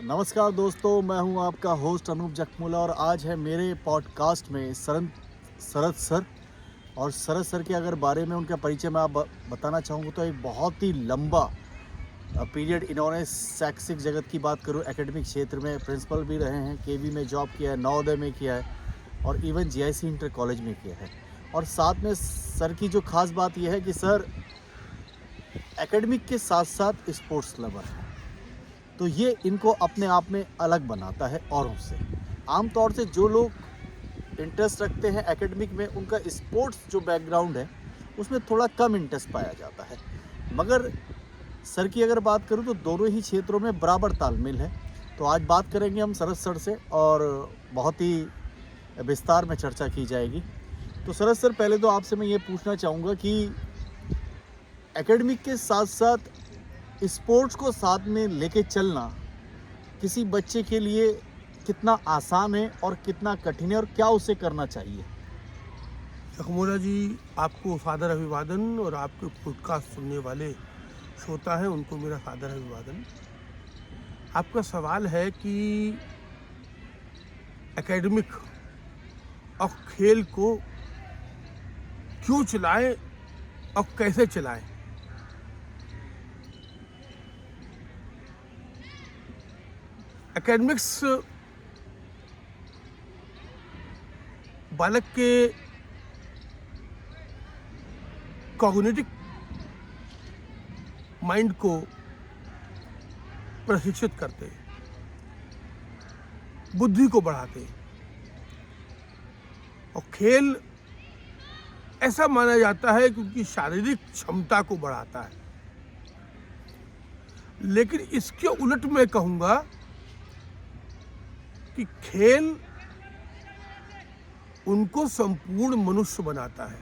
नमस्कार दोस्तों, मैं हूं आपका होस्ट अनूप जखमूला और आज है मेरे पॉडकास्ट में शरद सर। और शरद सर के अगर बारे में उनका परिचय मैं आप बताना चाहूँगा तो एक बहुत ही लंबा पीरियड इन्होंने शैक्षिक जगत की बात करूँ, एकेडमिक क्षेत्र में प्रिंसिपल भी रहे हैं, केवी में जॉब किया है, नवोदय में किया है और इवन जीआईसी इंटर कॉलेज में किया है। और साथ में सर की जो खास बात यह है कि सर एकेडमिक के साथ साथ स्पोर्ट्स लवर हैं, तो ये इनको अपने आप में अलग बनाता है औरों से। आमतौर से जो लोग इंटरेस्ट रखते हैं एकेडमिक में, उनका स्पोर्ट्स जो बैकग्राउंड है उसमें थोड़ा कम इंटरेस्ट पाया जाता है। मगर सर की अगर बात करूं तो दोनों ही क्षेत्रों में बराबर तालमेल है। तो आज बात करेंगे हम शरद सर से और बहुत ही विस्तार में चर्चा की जाएगी। तो शरद सर, पहले तो आपसे मैं ये पूछना चाहूँगा कि एकेडमिक के साथ साथ स्पोर्ट्स को साथ में लेके चलना किसी बच्चे के लिए कितना आसान है और कितना कठिन है और क्या उसे करना चाहिए? जखमोला जी, आपको सादर अभिवादन और आपके पॉडकास्ट सुनने वाले श्रोता हैं उनको मेरा सादर अभिवादन। आपका सवाल है कि एकेडमिक और खेल को क्यों चलाएं और कैसे चलाएं। एकेडमिक्स बालक के कॉग्निटिव माइंड को प्रशिक्षित करते हैं, बुद्धि को बढ़ाते हैं। और खेल ऐसा माना जाता है कि उनकी शारीरिक क्षमता को बढ़ाता है, लेकिन इसके उलट मैं कहूँगा कि खेल उनको संपूर्ण मनुष्य बनाता है।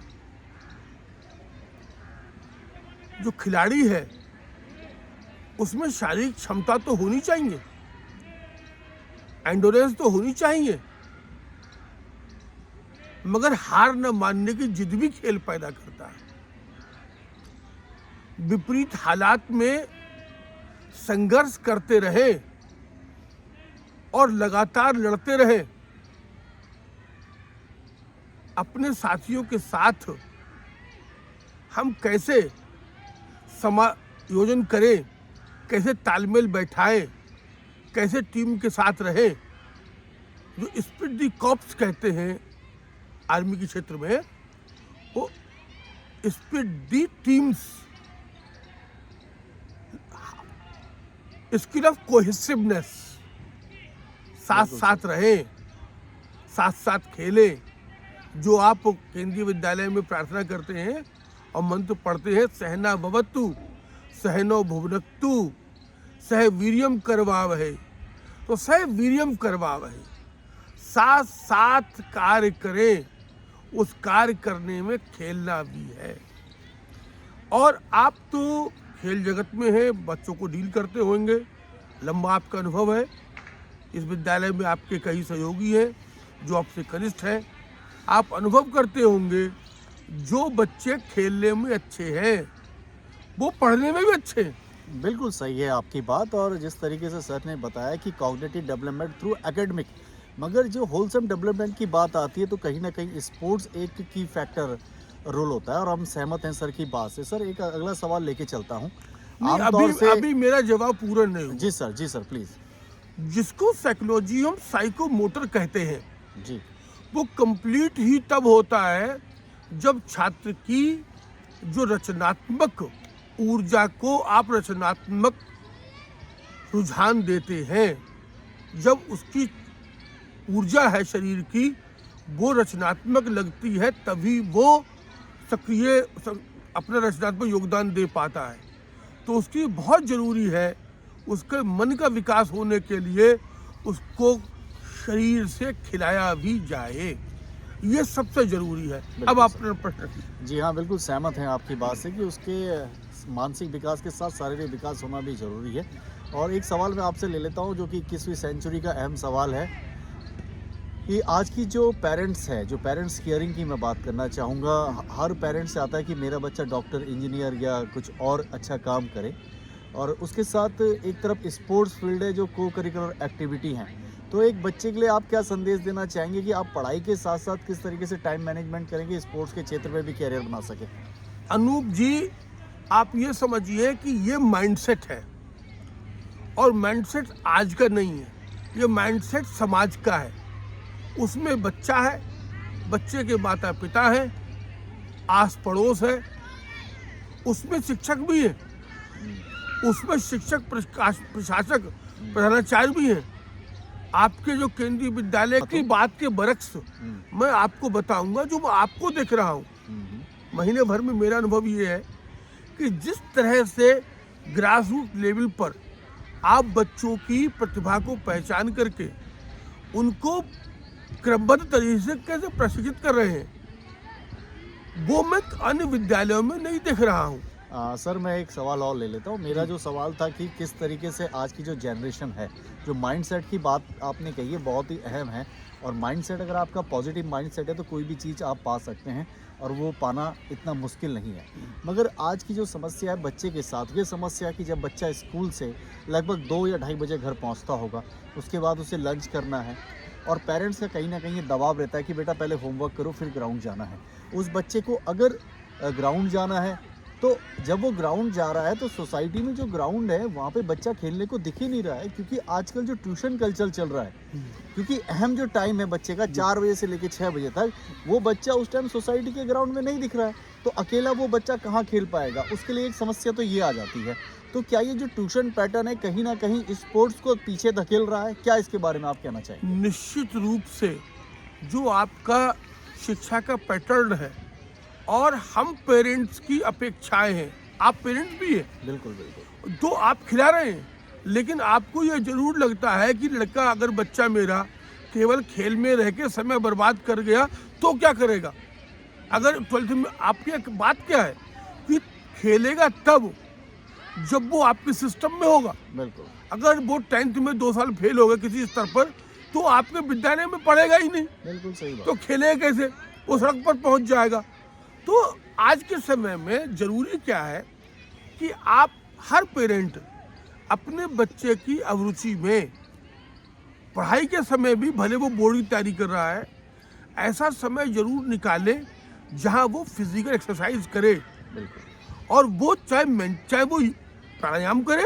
जो खिलाड़ी है उसमें शारीरिक क्षमता तो होनी चाहिए, एंडोरेंस तो होनी चाहिए, मगर हार न मानने की जिद भी खेल पैदा करता है। विपरीत हालात में संघर्ष करते रहे और लगातार लड़ते रहे। अपने साथियों के साथ हम कैसे समायोजन करें, कैसे तालमेल बैठाएं, कैसे टीम के साथ रहे, जो स्पिरिट दी कॉर्प्स कहते हैं आर्मी के क्षेत्र में, वो spirit the teams, skill of cohesiveness, साथ साथ रहे, साथ साथ खेले। जो आप केंद्रीय विद्यालय में प्रार्थना करते हैं और मंत्र पढ़ते हैं, सहना भवतु सहनो भुवनक्तु सह वीर्यम करवावहै, तो सह वीर्यम करवावहै, साथ साथ कार्य करें। उस कार्य करने में खेलना भी है। और आप तो खेल जगत में हैं, बच्चों को डील करते होंगे, लंबा आपका अनुभव है। इस विद्यालय में आपके कई सहयोगी हैं जो आपसे कनिष्ठ हैं। आप अनुभव करते होंगे जो बच्चे खेलने में अच्छे हैं वो पढ़ने में भी अच्छे हैं। बिल्कुल सही है आपकी बात। और जिस तरीके से सर ने बताया कि कॉग्निटिव डेवलपमेंट थ्रू एकेडमिक, मगर जो होलसम डेवलपमेंट की बात आती है तो कहीं ना कहीं स्पोर्ट्स एक की फैक्टर रोल होता है। और हम सहमत हैं सर की बात से। सर, एक अगला सवाल लेके चलता हूँ। अभी मेरा जवाब पूरा नहीं हुआ। जी सर प्लीज। जिसको साइकोलॉजी हम साइकोमोटर कहते हैं जी, वो कंप्लीट ही तब होता है जब छात्र की जो रचनात्मक ऊर्जा को आप रचनात्मक रुझान देते हैं, जब उसकी ऊर्जा है शरीर की वो रचनात्मक लगती है, तभी वो सक्रिय अपना रचनात्मक योगदान दे पाता है। तो उसकी बहुत ज़रूरी है, उसके मन का विकास होने के लिए उसको शरीर से खिलाया भी जाए, ये सबसे ज़रूरी है। अब आपने प्रश्न। जी हाँ, बिल्कुल सहमत हैं आपकी बात से कि उसके मानसिक विकास के साथ शारीरिक विकास होना भी ज़रूरी है। और एक सवाल मैं आपसे ले लेता हूँ जो कि 21वीं सेंचुरी का अहम सवाल है कि आज की जो पेरेंट्स है, जो पेरेंट्स केयरिंग की मैं बात करना चाहूँगा। हर पेरेंट्स से आता है कि मेरा बच्चा डॉक्टर, इंजीनियर या कुछ और अच्छा काम करे, और उसके साथ एक तरफ स्पोर्ट्स फील्ड है जो को करिकुलर एक्टिविटी हैं। तो एक बच्चे के लिए आप क्या संदेश देना चाहेंगे कि आप पढ़ाई के साथ साथ किस तरीके से टाइम मैनेजमेंट करेंगे, स्पोर्ट्स के क्षेत्र में भी कैरियर बना सके? अनूप जी, आप ये समझिए कि ये माइंडसेट है, और माइंडसेट आज का नहीं है, ये माइंडसेट समाज का है। उसमें बच्चा है, बच्चे के माता पिता हैं, आस पड़ोस है, उसमें शिक्षक भी है, उसमें शिक्षक प्रशासक प्रधानाचार्य भी हैं। आपके जो केंद्रीय विद्यालय की बात के बरक्स मैं आपको बताऊंगा जो मैं आपको देख रहा हूँ। महीने भर में मेरा अनुभव ये है कि जिस तरह से ग्रास रूट लेवल पर आप बच्चों की प्रतिभा को पहचान करके उनको क्रमबद्ध तरीके से कैसे प्रशिक्षित कर रहे हैं, वो मैं अन्य विद्यालयों में नहीं देख रहा हूँ। सर, मैं एक सवाल और ले लेता हूँ। मेरा जो सवाल था कि किस तरीके से आज की जो जनरेशन है, जो माइंडसेट की बात आपने कही है बहुत ही अहम है, और माइंडसेट अगर आपका पॉजिटिव माइंडसेट है तो कोई भी चीज़ आप पा सकते हैं और वो पाना इतना मुश्किल नहीं है। मगर आज की जो समस्या है बच्चे के साथ, ये समस्या कि जब बच्चा स्कूल से लगभग 2 या ढाई बजे घर पहुंचता होगा, उसके बाद उसे लंच करना है और पेरेंट्स का कहीं ना कहीं ये दबाव रहता है कि बेटा पहले होमवर्क करो फिर ग्राउंड जाना है। उस बच्चे को अगर ग्राउंड जाना है तो जब वो ग्राउंड जा रहा है तो सोसाइटी में जो ग्राउंड है वहाँ पे बच्चा खेलने को दिख ही नहीं रहा है, क्योंकि आजकल जो ट्यूशन कल्चर चल रहा है, क्योंकि अहम जो टाइम है बच्चे का 4 बजे से लेकर 6 बजे तक, वो बच्चा उस टाइम सोसाइटी के ग्राउंड में नहीं दिख रहा है, तो अकेला वो बच्चा कहाँ खेल पाएगा? उसके लिए एक समस्या तो ये आ जाती है। तो क्या ये जो ट्यूशन पैटर्न है कहीं ना कहीं स्पोर्ट्स को पीछे धकेल रहा है? क्या इसके बारे में आप कहना चाहेंगे? निश्चित रूप से जो आपका शिक्षा का पैटर्न है और हम पेरेंट्स की अपेक्षाएं हैं, आप पेरेंट्स भी हैं, बिल्कुल बिल्कुल, तो आप खिला रहे हैं, लेकिन आपको ये जरूर लगता है कि लड़का अगर बच्चा मेरा केवल खेल में रह के समय बर्बाद कर गया तो क्या करेगा? अगर 12th में आपकी एक बात क्या है कि खेलेगा तब जब वो आपके सिस्टम में होगा। बिल्कुल। अगर वो 10th में 2 साल फेल हो गए किसी स्तर पर तो आपके विद्यालय में पढ़ेगा ही नहीं। बिल्कुल सही बात। तो खेलेगा कैसे? वो सड़क पर पहुंच जाएगा। तो आज के समय में जरूरी क्या है कि आप हर पेरेंट अपने बच्चे की अभिरुचि में पढ़ाई के समय भी, भले वो बोर्ड की तैयारी कर रहा है, ऐसा समय जरूर निकाले जहां वो फिजिकल एक्सरसाइज करे। बिल्कुल। और वो चाहे वो प्राणायाम करे,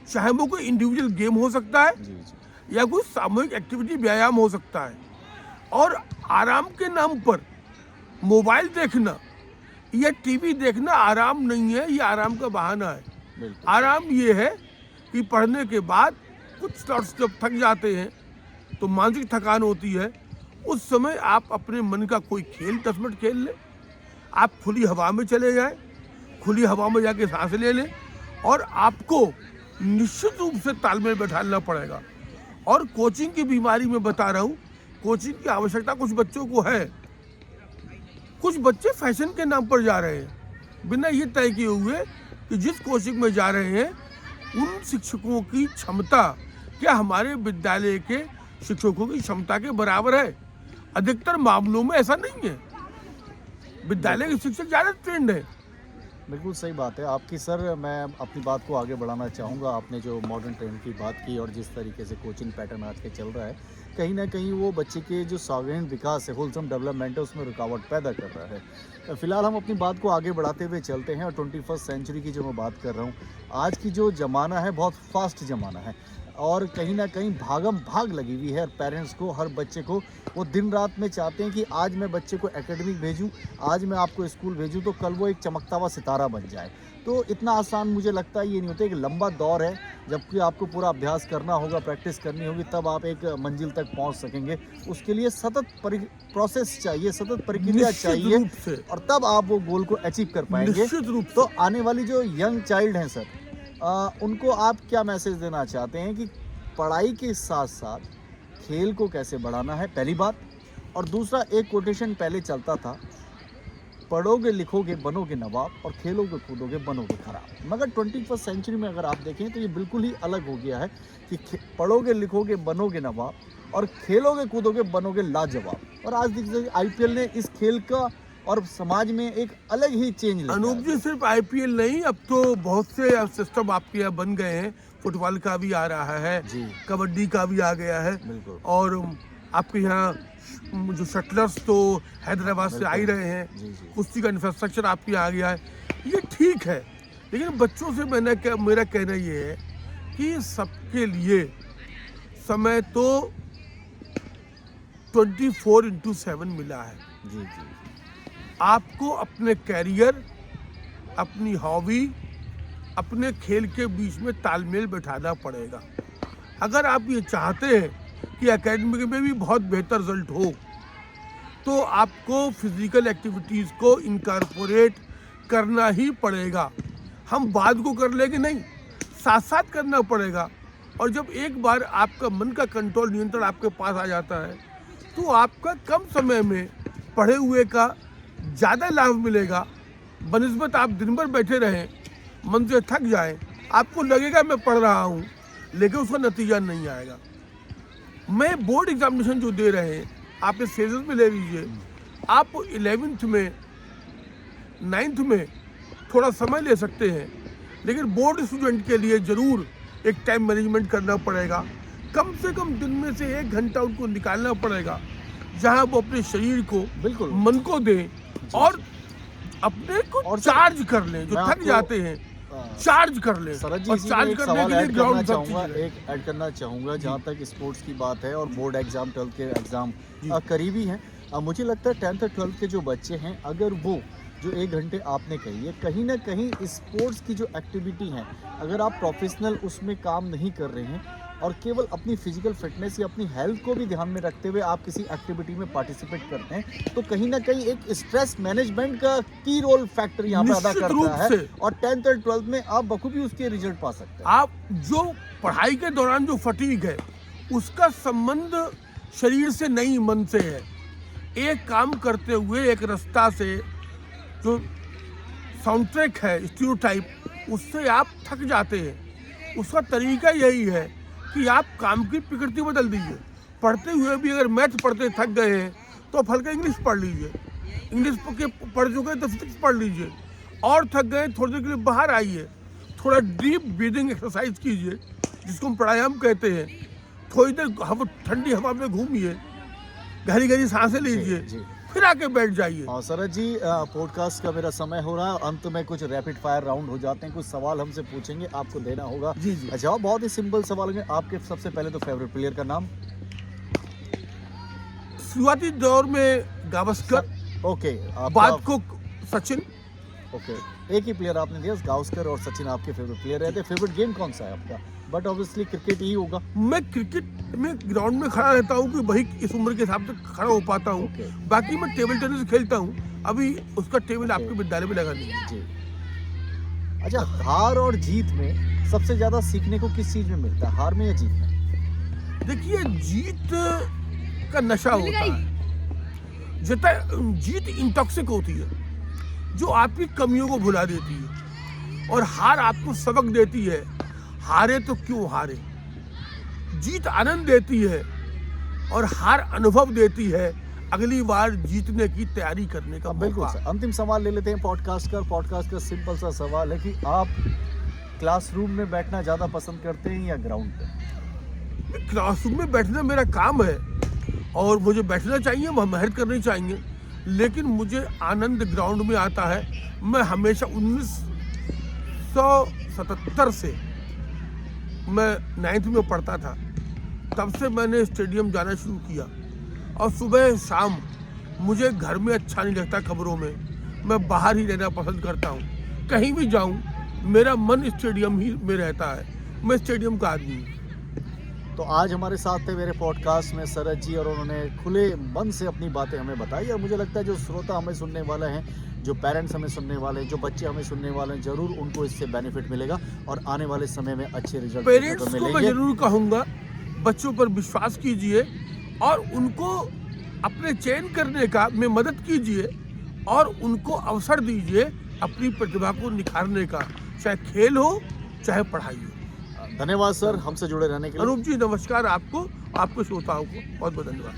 चाहे वो कोई इंडिविजुअल गेम हो सकता है, जी जी। या कोई सामूहिक एक्टिविटी व्यायाम हो सकता है। और आराम के नाम पर मोबाइल देखना या टीवी देखना आराम नहीं है, ये आराम का बहाना है। आराम ये है कि पढ़ने के बाद कुछ थॉट्स जब थक जाते हैं तो मानसिक थकान होती है, उस समय आप अपने मन का कोई खेल 10 मिनट खेल लें। आप खुली हवा में चले जाएं, खुली हवा में जाके सांस ले लें, और आपको निश्चित रूप से तालमेल बैठाना पड़ेगा। और कोचिंग की बीमारी में बता रहा हूँ, कोचिंग की आवश्यकता कुछ बच्चों को है। कुछ बच्चे फैशन के नाम पर जा रहे हैं, बिना ये तय किए हुए कि जिस कोचिंग में जा रहे हैं उन शिक्षकों की क्षमता क्या हमारे विद्यालय के शिक्षकों की क्षमता के बराबर है। अधिकतर मामलों में ऐसा नहीं है। विद्यालय के शिक्षक ज़्यादा ट्रेंड है। बिल्कुल सही बात है आपकी सर। मैं अपनी बात को आगे बढ़ाना चाहूँगा। आपने जो मॉडर्न ट्रेंड की बात की और जिस तरीके से कोचिंग पैटर्न आज के चल रहा है, कहीं ना कहीं वो बच्चे के जो सर्वांगीण विकास है, होलसम डेवलपमेंट है, उसमें रुकावट पैदा कर रहा है। फिलहाल हम अपनी बात को आगे बढ़ाते हुए चलते हैं और 21st सेंचुरी की जो मैं बात कर रहा हूँ, आज की जो ज़माना है बहुत फास्ट ज़माना है और कहीं ना कहीं भागम भाग लगी हुई है। पेरेंट्स को, हर बच्चे को वो दिन रात में चाहते हैं कि आज मैं बच्चे को एकेडमिक भेजूं, आज मैं आपको स्कूल भेजूं तो कल वो एक चमकता हुआ सितारा बन जाए। तो इतना आसान मुझे लगता है ये नहीं होता। एक लंबा दौर है, जबकि आपको पूरा अभ्यास करना होगा, प्रैक्टिस करनी होगी, तब आप एक मंजिल तक पहुंच सकेंगे। उसके लिए सतत प्रोसेस चाहिए, सतत प्रक्रिया चाहिए और तब आप वो गोल को अचीव कर पाएंगे। तो आने वाली जो यंग चाइल्ड हैं सर, उनको आप क्या मैसेज देना चाहते हैं कि पढ़ाई के साथ साथ खेल को कैसे बढ़ाना है, पहली बात। और दूसरा, एक कोटेशन पहले चलता था, पढ़ोगे लिखोगे बनोगे नवाब और खेलोगे कूदोगे बनोगे खराब। मगर 21st सेंचुरी में अगर आप देखें तो ये बिल्कुल ही अलग हो गया है कि पढ़ोगे लिखोगे बनोगे नवाब और खेलोगे कूदोगे बनोगे लाजवाब। और आज देखिए IPL ने इस खेल का और समाज में एक अलग ही चेंज लेके अनूप आ जी गया। सिर्फ आईपीएल नहीं, अब तो बहुत से सिस्टम आपके यहाँ बन गए हैं। फुटबॉल का भी आ रहा है, जी कबड्डी का भी आ गया है, बिल्कुल और आपके यहाँ जो शटलर्स तो हैदराबाद से आ ही बिल्कुल। रहे हैं। जी जी कुश्ती का इंफ्रास्ट्रक्चर आपके यहाँ आ गया है, ये ठीक है। लेकिन बच्चों से मेरा कहना ये है कि सबके लिए समय तो 24/7 मिला है। जी जी आपको अपने कैरियर, अपनी हॉबी, अपने खेल के बीच में तालमेल बैठाना पड़ेगा। अगर आप ये चाहते हैं कि एकेडमिक में भी बहुत बेहतर रिजल्ट हो, तो आपको फिजिकल एक्टिविटीज़ को इनकॉर्पोरेट करना ही पड़ेगा। हम बाद को कर लेंगे नहीं, साथ साथ करना पड़ेगा। और जब एक बार आपका मन का कंट्रोल, नियंत्रण आपके पास आ जाता है, तो आपका कम समय में पढ़े हुए का ज़्यादा लाभ मिलेगा। बनिस्बत आप दिन भर बैठे रहें, मन से थक जाएं, आपको लगेगा मैं पढ़ रहा हूँ, लेकिन उसका नतीजा नहीं आएगा। मैं बोर्ड एग्जामिनेशन जो दे रहे हैं, आप इस फेजेस में ले लीजिए। आप 11th में, 9th में थोड़ा समय ले सकते हैं, लेकिन बोर्ड स्टूडेंट के लिए ज़रूर एक टाइम मैनेजमेंट करना पड़ेगा। कम से कम दिन में से 1 घंटा उनको निकालना पड़ेगा, जहां वो अपने शरीर को, बिल्कुल। मन को दें और अपने को और चार्ज कर लें। जो मैं थक आपको- जाते हैं, चार्ज कर लें। शरद जी और इसी में चार्ज एक करने सवाल के लिए ऐड करना ग्राउंड सब चाहूँगा, चीज़ें हैं। एक ऐड करना चाहूँगा जहाँ तक स्पोर्ट्स की बात है और बोर्ड एग्जाम, 12th के एग्जाम जी। करीबी हैं। मुझे लगता है 10th और 12th के जो बच्चे हैं, अगर वो जो 1 घंटे आपने कही है, कहीं ना कहीं स्पोर्ट्स की जो एक्टिविटी है, अगर आप प्रोफेशनल उसमें काम नहीं कर रहे हैं और केवल अपनी फिजिकल फिटनेस या अपनी हेल्थ को भी ध्यान में रखते हुए आप किसी एक्टिविटी में पार्टिसिपेट करते हैं, तो कहीं ना कहीं एक स्ट्रेस मैनेजमेंट का की रोल फैक्टर यहाँ पे अदा निश्चित रूप करता है से। और 10th और 12th में आप बखूबी उसके रिजल्ट पा सकते हैं। आप जो पढ़ाई के दौरान जो फटीग है, उसका संबंध शरीर से नहीं, मन से है। एक काम करते हुए एक रास्ता से जो साउंड ट्रैक है, स्टीरियोटाइप, उससे आप थक जाते हैं। उसका तरीका यही है कि आप काम की प्रकृति बदल दीजिए। पढ़ते हुए भी अगर मैथ पढ़ते थक गए हैं, तो आप हल्का इंग्लिश पढ़ लीजिए। इंग्लिश के पढ़ चुके तो फिजिक्स पढ़ लीजिए। और थक गए, थोड़ी देर के लिए बाहर आइए, थोड़ा डीप ब्रीदिंग एक्सरसाइज कीजिए, जिसको हम प्राणायाम कहते हैं। थोड़ी देर ठंडी हवा में घूमिए, गहरी गहरी सांसें लीजिए, जी। फिर आके बैठ जाइए। और शरद जी, पॉडकास्ट का मेरा समय हो रहा है। अंत में कुछ रैपिड फायर राउंड हो जाते हैं, कुछ सवाल हमसे पूछेंगे, आपको देना होगा। जी जी। जवाब बहुत ही सिंपल सवाल है आपके। सबसे पहले तो फेवरेट प्लेयर का नाम। शुरुआती दौर में गावस्कर, ओके, बाद को सचिन। ओके, एक ही प्लेयर आपने दिया, गावस्कर और सचिन आपके फेवरेट प्लेयर रहते। फेवरेट गेम कौन सा है आपका? बट ऑब्वियसली क्रिकेट ही होगा। मैं क्रिकेट में ग्राउंड में खड़ा रहता हूँ कि वही इस उम्र के हिसाब से खड़ा हो पाता हूँ। Okay. बाकी मैं टेबल टेनिस खेलता हूँ, अभी उसका टेबल Okay. आपके विद्यालय में लगा नहीं है। जी। अच्छा, हार और जीत में सबसे ज्यादा सीखने को किस चीज में मिलता है, हार में या जीत में? देखिए, जीत का नशा होता है, जीत इंटॉक्सिक होती है, जो आपकी कमियों को भुला देती है। और हार आपको सबक देती है, हारे तो क्यों हारे। जीत आनंद देती है और हार अनुभव देती है, अगली बार जीतने की तैयारी करने का बिल्कुल मौका। सर। अंतिम सवाल ले लेते हैं पॉडकास्ट का सिंपल सा सवाल है कि आप क्लासरूम में बैठना ज़्यादा पसंद करते हैं या ग्राउंड पे? क्लासरूम में बैठना मेरा काम है और मुझे बैठना चाहिए, मेहनत करनी चाहिए, लेकिन मुझे आनंद ग्राउंड में आता है। मैं हमेशा 1977 से मैं 9th में पढ़ता था, तब से मैंने स्टेडियम जाना शुरू किया। और सुबह शाम मुझे घर में अच्छा नहीं लगता, खबरों में मैं बाहर ही रहना पसंद करता हूँ। कहीं भी जाऊँ, मेरा मन स्टेडियम ही में रहता है। मैं स्टेडियम का आदमी हूँ। तो आज हमारे साथ थे मेरे पॉडकास्ट में शरद जी, और उन्होंने खुले मन से अपनी बातें हमें बताई। और मुझे लगता है जो श्रोता हमें सुनने वाले हैं, जो पेरेंट्स हमें सुनने वाले हैं, जो बच्चे हमें सुनने वाले हैं, जरूर उनको इससे बेनिफिट मिलेगा और आने वाले समय में अच्छे रिजल्ट पेरेंट्स को मैं जरूर कहूँगा, बच्चों पर विश्वास कीजिए और उनको अपने चयन करने का में मदद कीजिए और उनको अवसर दीजिए अपनी प्रतिभा को निखारने का, चाहे खेल हो चाहे पढ़ाई हो। धन्यवाद सर, हमसे जुड़े रहने के लिए। अनूप जी, नमस्कार आपको, आपके श्रोताओं को बहुत बहुत धन्यवाद।